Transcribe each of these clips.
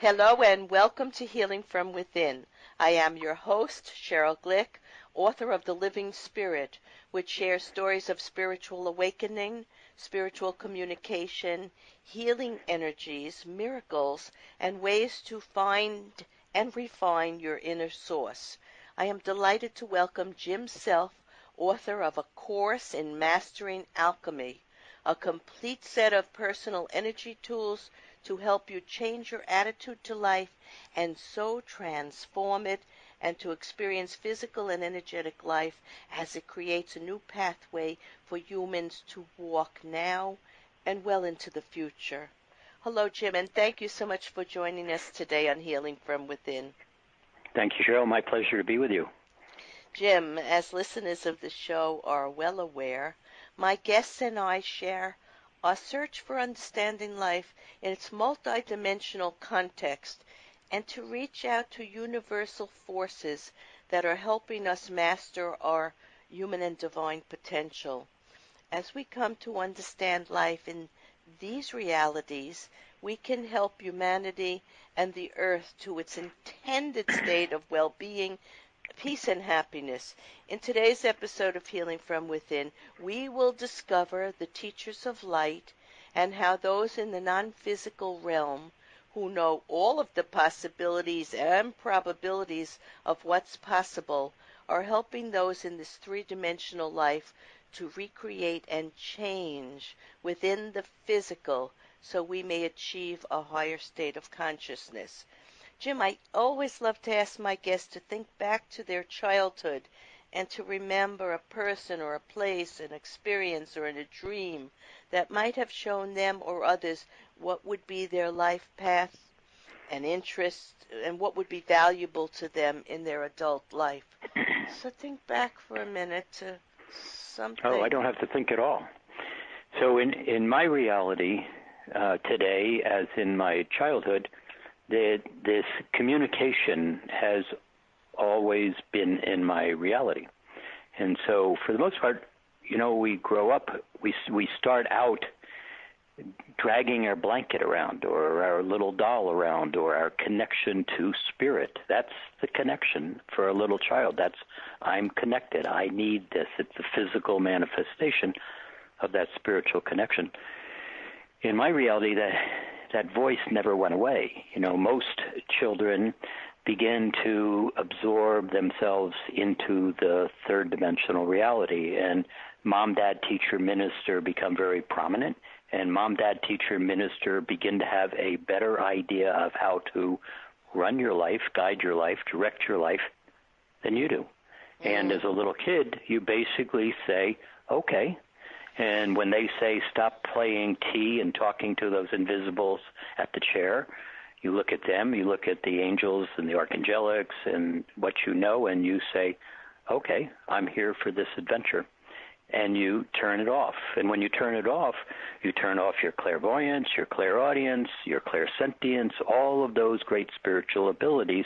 Hello and welcome to Healing from Within. I am your host, Sheryl Glick, author of The Living Spirit, which shares stories of spiritual awakening, spiritual communication, healing energies, miracles, and ways to find and refine your inner source. I am delighted to welcome Jim Self, author of A Course in Mastering Alchemy, a complete set of personal energy tools to help you change your attitude to life and so transform it and to experience physical and energetic life as it creates a new pathway for humans to walk now and well into the future. Hello, Jim, and thank you so much for joining us today on Healing from Within. Thank you, Sheryl. My pleasure to be with you. Jim, as listeners of the show are well aware, my guests and I share our search for understanding life in its multidimensional context and to reach out to universal forces that are helping us master our human and divine potential. As we come to understand life in these realities, we can help humanity and the earth to its intended state of well-being, peace, and happiness. In today's episode of Healing from Within, we will discover the teachers of light and how those in the non-physical realm who know all of the possibilities and probabilities of what's possible are helping those in this three-dimensional life to recreate and change within the physical so we may achieve a higher state of consciousness. Jim, I always love to ask my guests to think back to their childhood and to remember a person or a place, an experience or a dream that might have shown them or others what would be their life path and interest and what would be valuable to them in their adult life. So think back for a minute to something. Oh, I don't have to think at all. So in my reality today, as in my childhood, this communication has always been in my reality. And so for the most part, we grow up, we start out dragging our blanket around or our little doll around or our connection to spirit. That's the connection for a little child. That's, I'm connected. I need this. It's the physical manifestation of that spiritual connection. In my reality, that voice never went away. Most children begin to absorb themselves into the third dimensional reality, and mom, dad, teacher, minister become very prominent, and mom, dad, teacher, minister begin to have a better idea of how to run your life, guide your life, direct your life than you do. And as a little kid, you basically say, okay. And when they say stop playing T and talking to those invisibles at the chair, you look at them, you look at the angels and the archangelics and what you know, and you say, okay, I'm here for this adventure. And you turn it off. And when you turn it off, you turn off your clairvoyance, your clairaudience, your clairsentience, all of those great spiritual abilities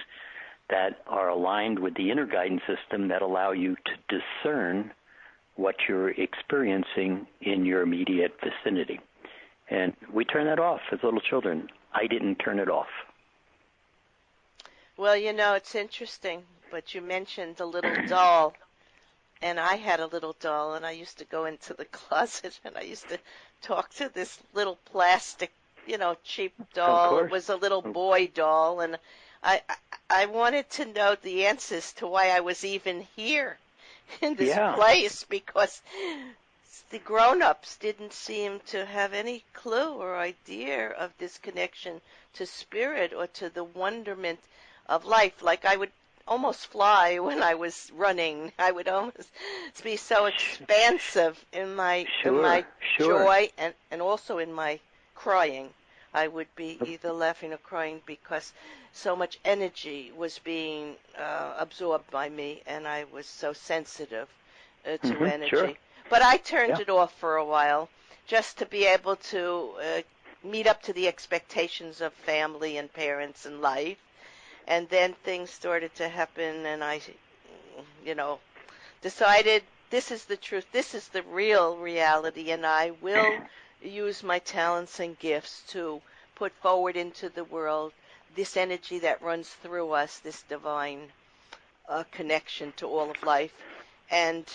that are aligned with the inner guidance system that allow you to discern what you're experiencing in your immediate vicinity. And we turn that off as little children. I didn't turn it off. Well, it's interesting, but you mentioned a little doll, and I had a little doll, and I used to go into the closet, and I used to talk to this little plastic, cheap doll. It was a little boy doll, and I wanted to know the answers to why I was even here in this place, because the grown-ups didn't seem to have any clue or idea of this connection to spirit or to the wonderment of life. Like I would almost fly when I was running. I would almost be so expansive in my joy and also in my crying. I would be either laughing or crying because so much energy was being absorbed by me, and I was so sensitive to energy. Sure. But I turned it off for a while just to be able to meet up to the expectations of family and parents and life. And then things started to happen, and I, decided this is the truth, this is the real reality, and I will use my talents and gifts to put forward into the world this energy that runs through us, this divine connection to all of life, and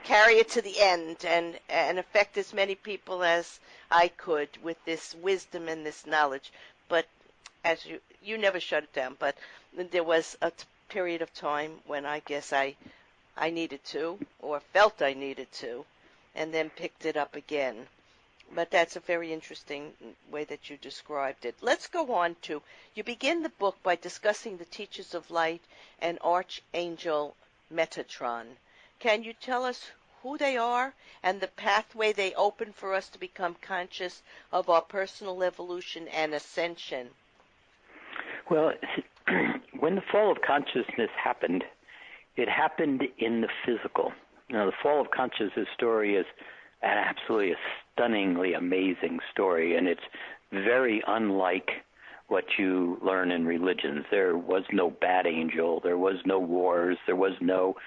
carry it to the end and affect as many people as I could with this wisdom and this knowledge. But as you never shut it down, but there was a period of time when I guess I needed to, or felt I needed to, and then picked it up again. But that's a very interesting way that you described it. Let's go on to, you begin the book by discussing the teachers of light and Archangel Metatron. Can you tell us who they are and the pathway they open for us to become conscious of our personal evolution and ascension? Well, when the fall of consciousness happened, it happened in the physical. Now, the fall of consciousness story is an absolutely stunningly amazing story, and it's very unlike what you learn in religions. There was no bad angel, there was no wars, there was no...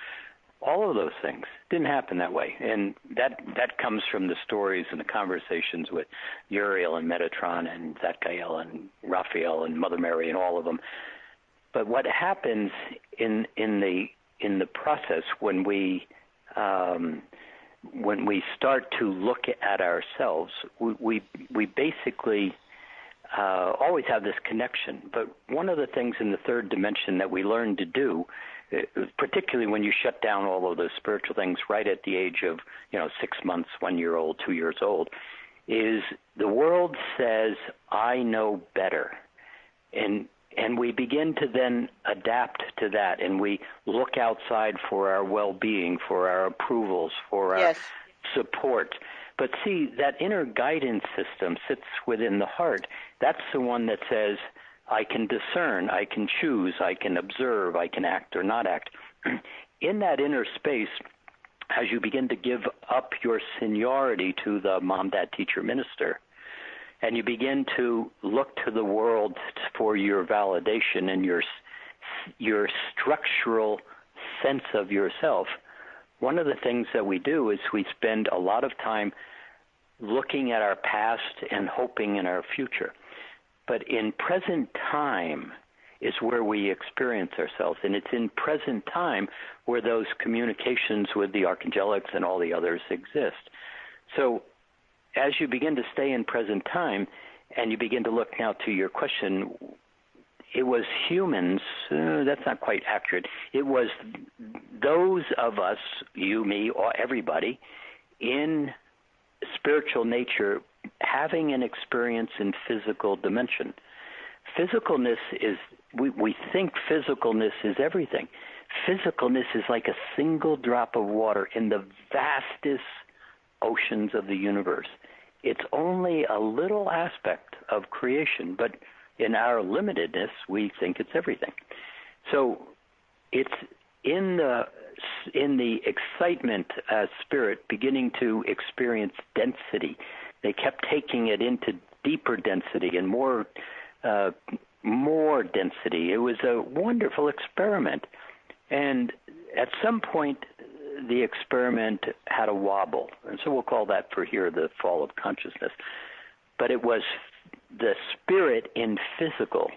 all of those things didn't happen that way. And that comes from the stories and the conversations with Uriel and Metatron and Zadkiel and Raphael and Mother Mary and all of them. But what happens in the process when we start to look at ourselves, we basically always have this connection. But one of the things in the third dimension that we learn to do, particularly when you shut down all of those spiritual things right at the age of 6 months, 1 year old, 2 years old, is the world says, I know better. And we begin to then adapt to that, and we look outside for our well-being, for our approvals, for our support. But see, that inner guidance system sits within the heart. That's the one that says, I can discern, I can choose, I can observe, I can act or not act. In that inner space, as you begin to give up your seniority to the mom, dad, teacher, minister, and you begin to look to the world for your validation and your structural sense of yourself, one of the things that we do is we spend a lot of time looking at our past and hoping in our future. But in present time is where we experience ourselves, and it's in present time where those communications with the archangelics and all the others exist. So as you begin to stay in present time and you begin to look now to your question, it was humans, that's not quite accurate. It was those of us, you, me, or everybody, in spiritual nature having an experience in physical dimension. Physicalness is, we think physicalness is everything. Physicalness is like a single drop of water in the vastest oceans of the universe. It's only a little aspect of creation, but in our limitedness, we think it's everything. So it's in the excitement as spirit beginning to experience density. They kept taking it into deeper density and more density. It was a wonderful experiment. And at some point, the experiment had a wobble. And so we'll call that for here the fall of consciousness. But it was the spirit in physical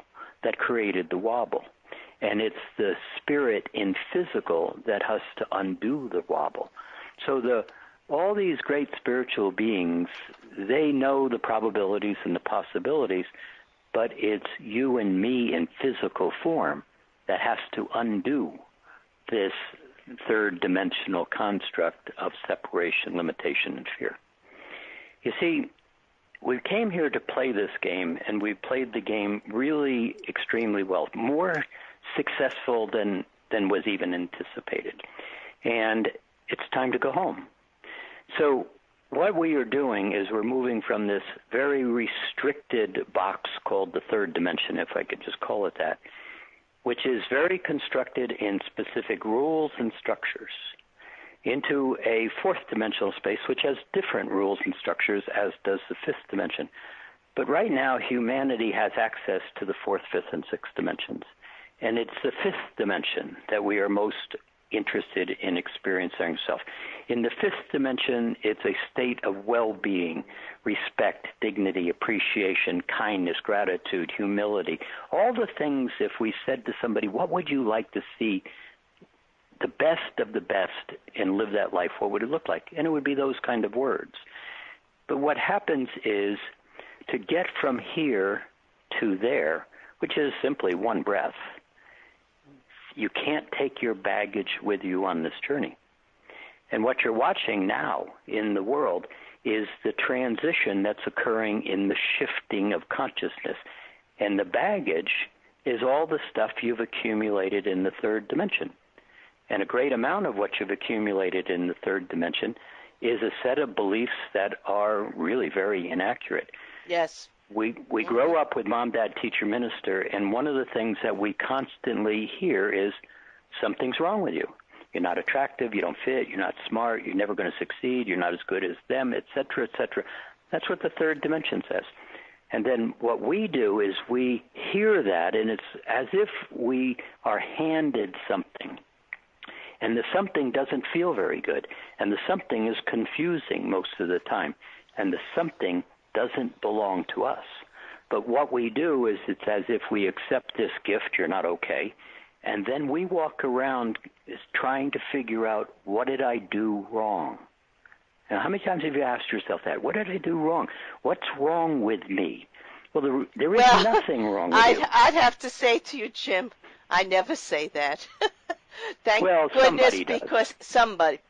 that created the wobble. And it's the spirit in physical that has to undo the wobble. So all these great spiritual beings, they know the probabilities and the possibilities, but it's you and me in physical form that has to undo this third dimensional construct of separation, limitation, and fear. You see, we came here to play this game, and we played the game really extremely well, more successful than was even anticipated. And it's time to go home. So what we are doing is we're moving from this very restricted box called the third dimension, if I could just call it that, which is very constructed in specific rules and structures, into a fourth dimensional space, which has different rules and structures, as does the fifth dimension. But right now, humanity has access to the fourth, fifth, and sixth dimensions. And it's the fifth dimension that we are most interested in experiencing yourself. In the fifth dimension, it's a state of well-being, respect, dignity, appreciation, kindness, gratitude, humility. All the things, if we said to somebody, what would you like to see the best of the best and live that life, what would it look like? And it would be those kind of words. But what happens is to get from here to there, which is simply one breath, you can't take your baggage with you on this journey. And what you're watching now in the world is the transition that's occurring in the shifting of consciousness. And the baggage is all the stuff you've accumulated in the third dimension. And a great amount of what you've accumulated in the third dimension is a set of beliefs that are really very inaccurate. Yes. We grow up with mom, dad, teacher, minister, and one of the things that we constantly hear is something's wrong with you. You're not attractive, you don't fit, you're not smart, you're never going to succeed, you're not as good as them, etc., etc. That's what the third dimension says. And then what we do is we hear that, and it's as if we are handed something. And the something doesn't feel very good, and the something is confusing most of the time, and the something doesn't belong to us. But what we do is it's as if we accept this gift, you're not okay, and then we walk around trying to figure out, what did I do wrong? Now, how many times have you asked yourself that? What did I do wrong? What's wrong with me? Well, there is nothing wrong with you. I'd have to say to you, Jim, I never say that. Thank goodness, because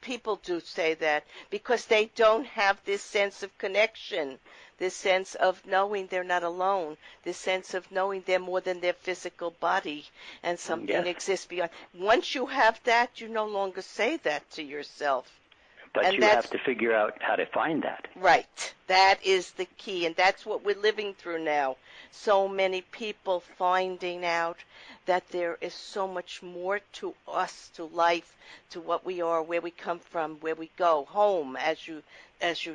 people do say that, because they don't have this sense of connection, this sense of knowing they're not alone, this sense of knowing they're more than their physical body and something exists beyond. Once you have that, you no longer say that to yourself. But you have to figure out how to find that. Right. That is the key, and that's what we're living through now. So many people finding out that there is so much more to us, to life, to what we are, where we come from, where we go, home, as you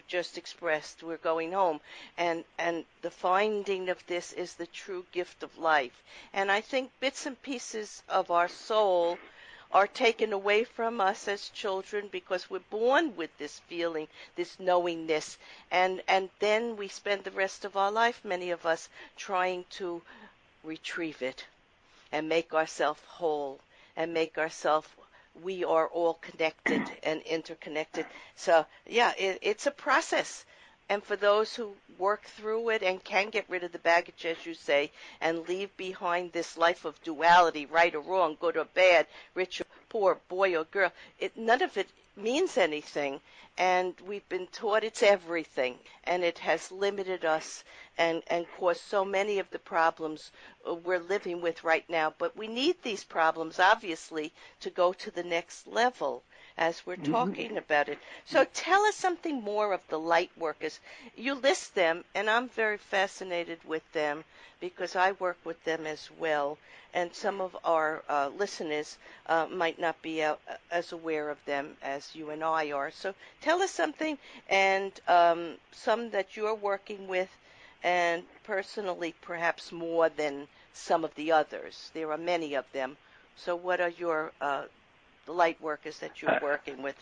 just expressed, we're going home. And the finding of this is the true gift of life. And I think bits and pieces of our soul are taken away from us as children because we're born with this feeling, this knowingness, and then we spend the rest of our life, many of us, trying to retrieve it and make ourselves whole and make ourselves, we are all connected and interconnected. So, yeah, it's a process. And for those who work through it and can get rid of the baggage, as you say, and leave behind this life of duality, right or wrong, good or bad, rich or poor, boy or girl, none of it means anything. And we've been taught it's everything. And it has limited us and caused so many of the problems we're living with right now. But we need these problems, obviously, to go to the next level, as we're talking about it. So tell us something more of the light workers. You list them, and I'm very fascinated with them because I work with them as well. And some of our listeners might not be as aware of them as you and I are. So tell us something, and some that you're working with, and personally perhaps more than some of the others. There are many of them. So what are your the light workers that you're working with?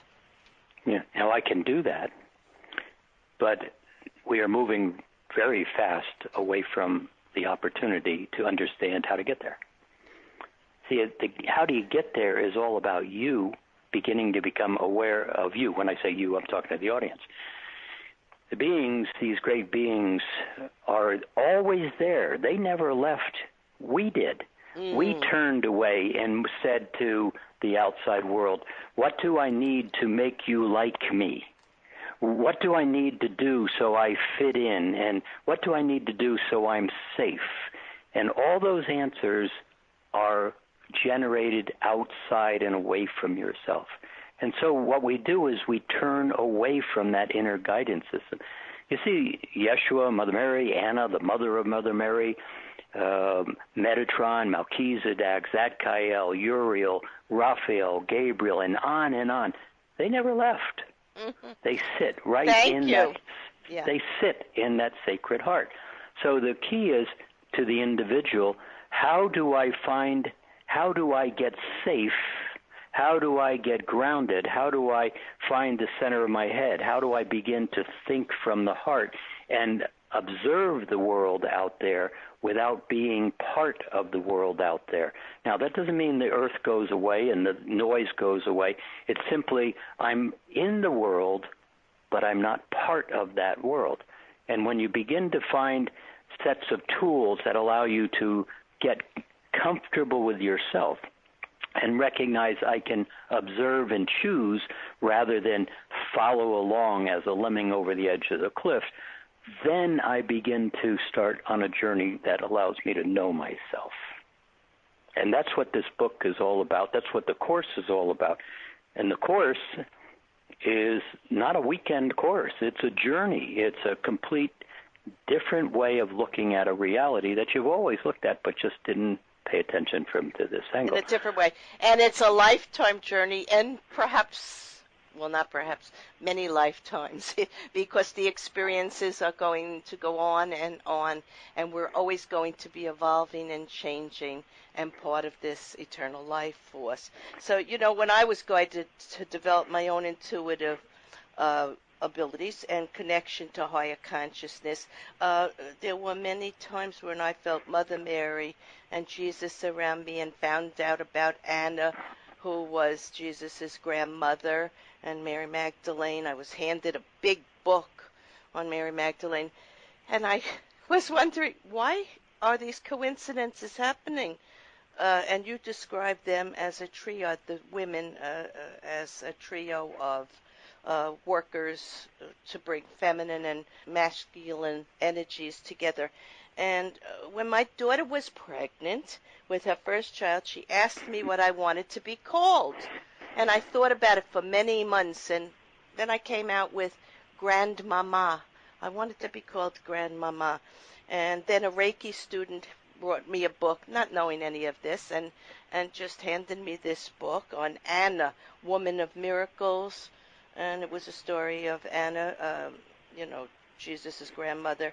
Yeah, now I can do that, but we are moving very fast away from the opportunity to understand how to get there. See, how do you get there is all about you beginning to become aware of you. When I say you, I'm talking to the audience. The beings, these great beings, are always there. They never left. We did. We turned away and said to the outside world, what do I need to make you like me? What do I need to do so I fit in? And what do I need to do so I'm safe? And all those answers are generated outside and away from yourself. And so what we do is we turn away from that inner guidance system. You see, Yeshua, Mother Mary, Anna, the mother of Mother Mary, Metatron, Melchizedek, Zadkiel, Uriel, Raphael, Gabriel, and on. They never left. They sit right They sit in that sacred heart. So the key is to the individual, how do I get safe? How do I get grounded? How do I find the center of my head? How do I begin to think from the heart and observe the world out there without being part of the world out there? Now, that doesn't mean the earth goes away and the noise goes away. It's simply I'm in the world, but I'm not part of that world. And when you begin to find sets of tools that allow you to get comfortable with yourself and recognize I can observe and choose rather than follow along as a lemming over the edge of the cliff, then I begin to start on a journey that allows me to know myself. And that's what this book is all about. That's what the Course is all about. And the Course is not a weekend course. It's a journey. It's a complete different way of looking at a reality that you've always looked at but just didn't pay attention from to this angle. In a different way. And it's a lifetime journey, and perhaps, well, not perhaps, many lifetimes, because the experiences are going to go on, and we're always going to be evolving and changing and part of this eternal life force. So, you know, when I was going to develop my own intuitive abilities and connection to higher consciousness, there were many times when I felt Mother Mary and Jesus around me, and found out about Anna, who was Jesus's grandmother, and Mary Magdalene. I was handed a big book on Mary Magdalene, and I was wondering, why are these coincidences happening? And you described them as a trio, the women as a trio of workers to bring feminine and masculine energies together. And when my daughter was pregnant with her first child, she asked me what I wanted to be called. And I thought about it for many months, and then I came out with Grandmama. I wanted to be called Grandmama. And then a Reiki student brought me a book, not knowing any of this, and just handed me this book on Anna, Woman of Miracles. And it was a story of Anna, Jesus' grandmother.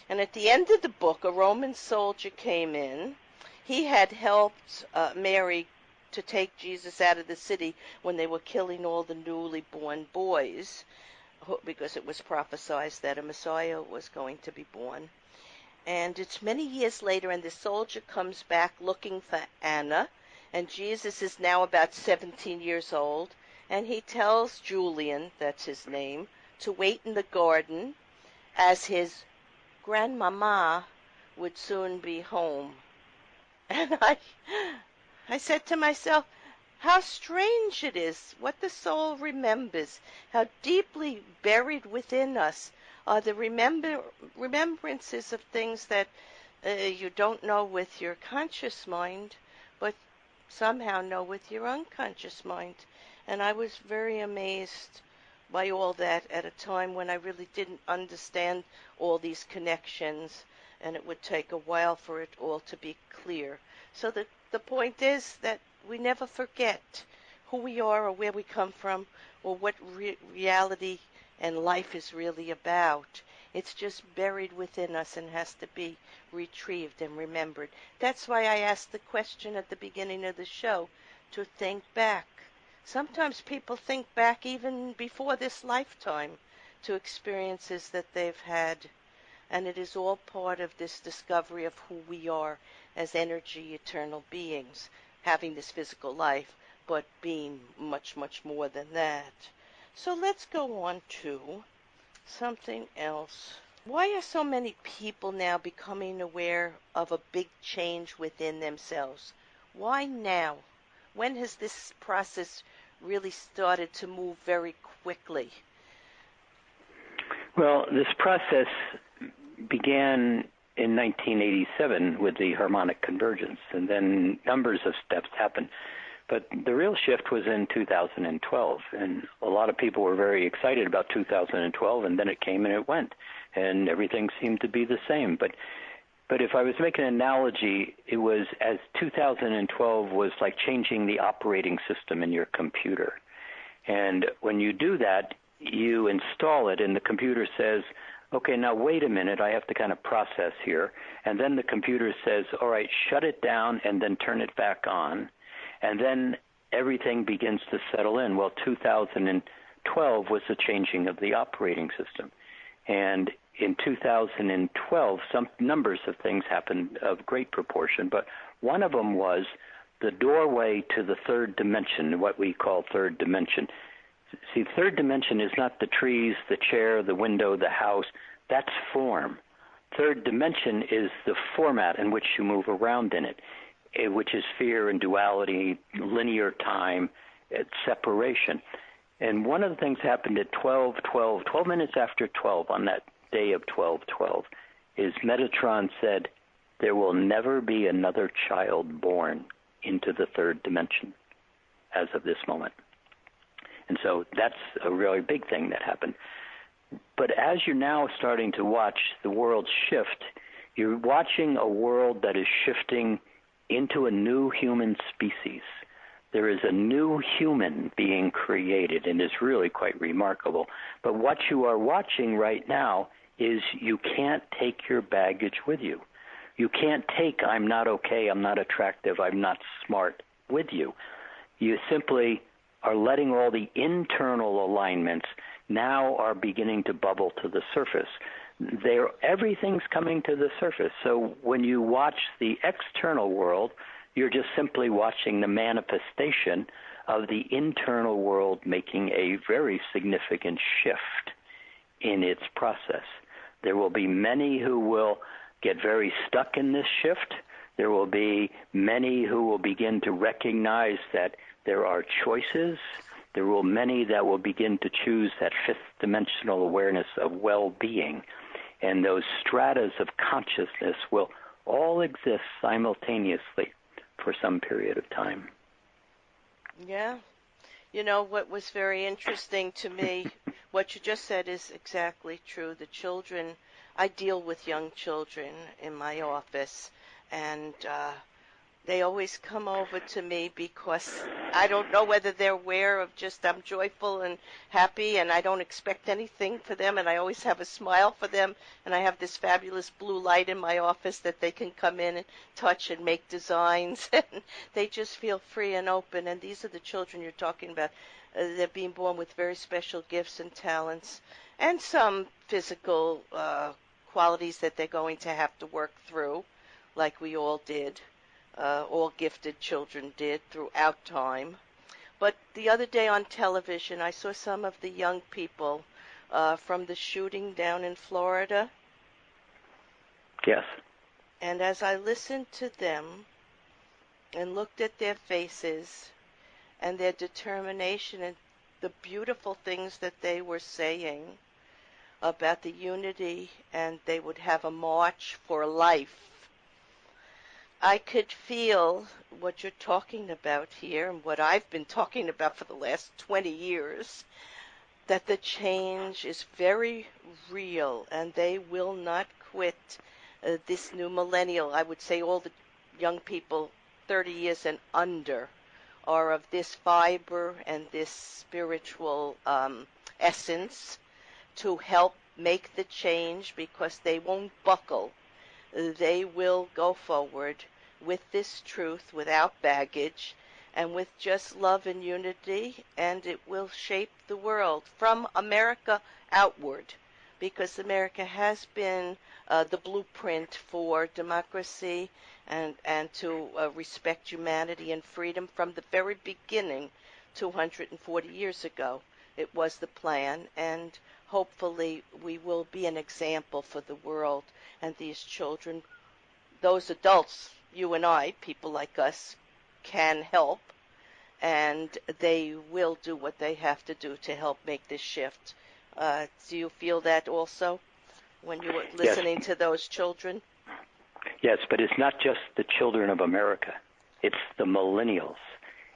And at the end of the book, a Roman soldier came in. He had helped Mary to take Jesus out of the city when they were killing all the newly born boys, because it was prophesied that a Messiah was going to be born. And it's many years later, and the soldier comes back looking for Anna, and Jesus is now about 17 years old, and he tells Julian, that's his name, to wait in the garden as his grandmama would soon be home. And I said to myself, how strange it is what the soul remembers, how deeply buried within us are the remembrances of things that you don't know with your conscious mind, but somehow know with your unconscious mind. And I was very amazed by all that at a time when I really didn't understand all these connections, and it would take a while for it all to be clear. So the point is that we never forget who we are or where we come from or what reality and life is really about. It's just buried within us and has to be retrieved and remembered. That's why I asked the question at the beginning of the show, to think back. Sometimes people think back even before this lifetime to experiences that they've had, and it is all part of this discovery of who we are as energy eternal beings, having this physical life, but being much, much more than that. So let's go on to something else. Why are so many people now becoming aware of a big change within themselves? Why now? When has this process really started to move very quickly? Well, this process began in 1987 with the harmonic convergence, and then numbers of steps happened. But the real shift was in 2012, and a lot of people were very excited about 2012, and then it came and it went, and everything seemed to be the same. But if I was making an analogy, it was as 2012 was like changing the operating system in your computer. And when you do that, you install it, and the computer says, okay, now wait a minute, I have to kind of process here. And then the computer says, all right, shut it down and then turn it back on. And then everything begins to settle in. Well, 2012 was the changing of the operating system. And in 2012, some numbers of things happened of great proportion, but one of them was the doorway to the third dimension, what we call third dimension. See, third dimension is not the trees, the chair, the window, the house. That's form. Third dimension is the format in which you move around in it, which is fear and duality, linear time, separation. And one of the things happened at 12 minutes after 12, on that day of 12/12, is Metatron said, there will never be another child born into the third dimension as of this moment. And so that's a really big thing that happened. But as you're now starting to watch the world shift, you're watching a world that is shifting into a new human species. There is a new human being created, and it's really quite remarkable. But what you are watching right now is you can't take your baggage with you. You can't take I'm not okay, I'm not attractive, I'm not smart with you. You simply are letting all the internal alignments now are beginning to bubble to the surface. Everything's coming to the surface. So when you watch the external world, you're just simply watching the manifestation of the internal world making a very significant shift in its process. There will be many who will get very stuck in this shift. There will be many who will begin to recognize that there are choices. There will be many that will begin to choose that fifth dimensional awareness of well-being. And those stratas of consciousness will all exist simultaneously for some period of time. Yeah. You know, what was very interesting to me, what you just said is exactly true. The children, I deal with young children in my office, and they always come over to me because I don't know whether they're aware of just I'm joyful and happy, and I don't expect anything for them, and I always have a smile for them, and I have this fabulous blue light in my office that they can come in and touch and make designs, and they just feel free and open. And these are the children you're talking about. They're being born with very special gifts and talents, and some physical qualities that they're going to have to work through, like we all did. All gifted children did throughout time. But the other day on television, I saw some of the young people from the shooting down in Florida. Yes. And as I listened to them and looked at their faces and their determination and the beautiful things that they were saying about the unity, and they would have a march for life, I could feel what you're talking about here and what I've been talking about for the last 20 years, that the change is very real and they will not quit this new millennial. I would say all the young people 30 years and under are of this fiber and this spiritual essence to help make the change, because they won't buckle. They will go forward with this truth without baggage and with just love and unity, and it will shape the world from America outward, because America has been the blueprint for democracy and to respect humanity and freedom from the very beginning 240 years ago. It was the plan, and hopefully we will be an example for the world. And these children, those adults, you and I, people like us, can help, and they will do what they have to do to help make this shift. Do you feel that also when you were listening to those children? Yes, but it's not just the children of America. It's the millennials.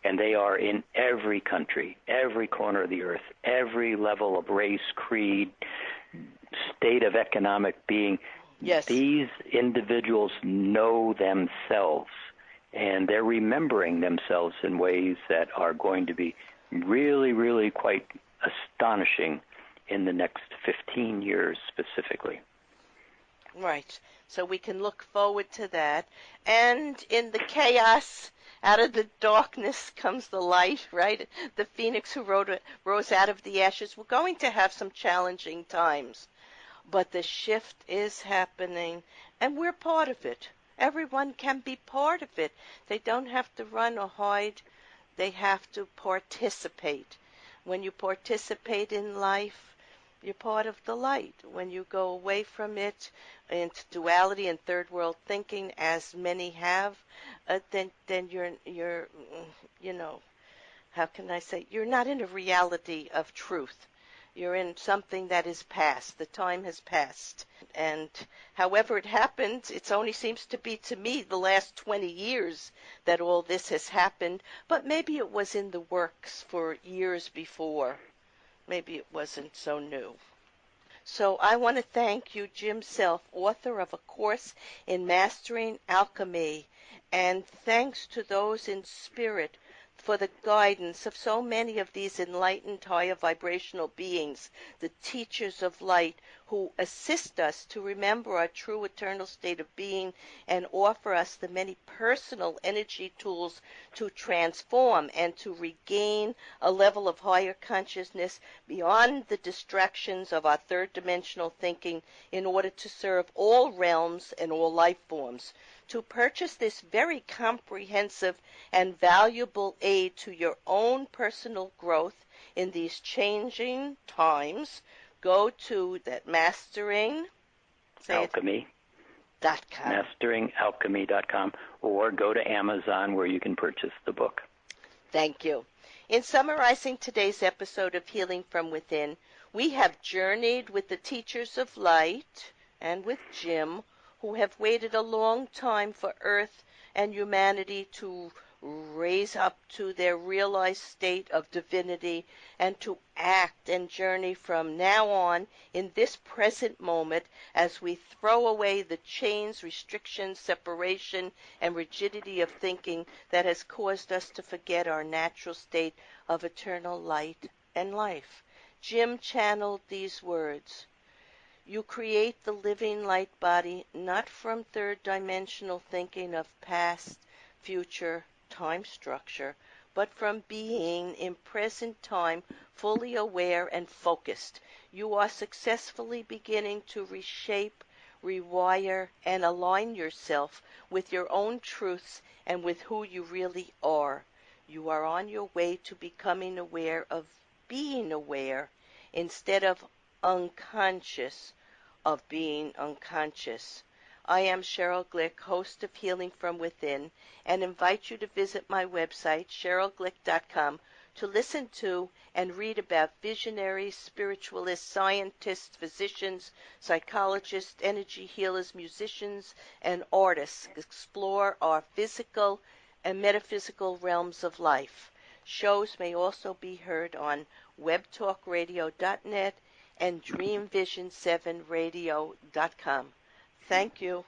And they are in every country, every corner of the earth, every level of race, creed, state of economic being. Yes. These individuals know themselves, and they're remembering themselves in ways that are going to be really, really quite astonishing in the next 15 years specifically. Right. So we can look forward to that. And in the chaos Out of the darkness comes the light, right? The phoenix who rose out of the ashes. We're going to have some challenging times, but the shift is happening, and we're part of it. Everyone can be part of it. They don't have to run or hide. They have to participate. When you participate in life, you're part of the light. When you go away from it into duality and third world thinking, as many have, then you're you know, how can I say, you're not in a reality of truth. You're in something that is past. The time has passed. And however it happened, it only seems to be to me the last 20 years that all this has happened. But maybe it was in the works for years before. Maybe it wasn't so new. So I want to thank you, Jim Self, author of A Course in Mastering Alchemy, and thanks to those in spirit for the guidance of so many of these enlightened higher vibrational beings, the teachers of light, who assist us to remember our true eternal state of being and offer us the many personal energy tools to transform and to regain a level of higher consciousness beyond the distractions of our third dimensional thinking in order to serve all realms and all life forms. To purchase this very comprehensive and valuable aid to your own personal growth in these changing times, go to that Mastering Alchemy. .com. MasteringAlchemy.com, or go to Amazon where you can purchase the book. Thank you. In summarizing today's episode of Healing from Within, we have journeyed with the teachers of light and with Jim, who have waited a long time for Earth and humanity to raise up to their realized state of divinity and to act and journey from now on in this present moment as we throw away the chains, restrictions, separation, and rigidity of thinking that has caused us to forget our natural state of eternal light and life. Jim channeled these words: "You create the living light body not from third dimensional thinking of past, future, time structure, but from being in present time fully aware and focused. You are successfully beginning to reshape, rewire, and align yourself with your own truths and with who you really are. You are on your way to becoming aware of being aware instead of unconscious of being unconscious." I am Sheryl Glick, host of Healing from Within, and invite you to visit my website, SherylGlick.com, to listen to and read about visionaries, spiritualists, scientists, physicians, psychologists, energy healers, musicians, and artists explore our physical and metaphysical realms of life. Shows may also be heard on webtalkradio.net and dreamvision7radio.com. Thank you.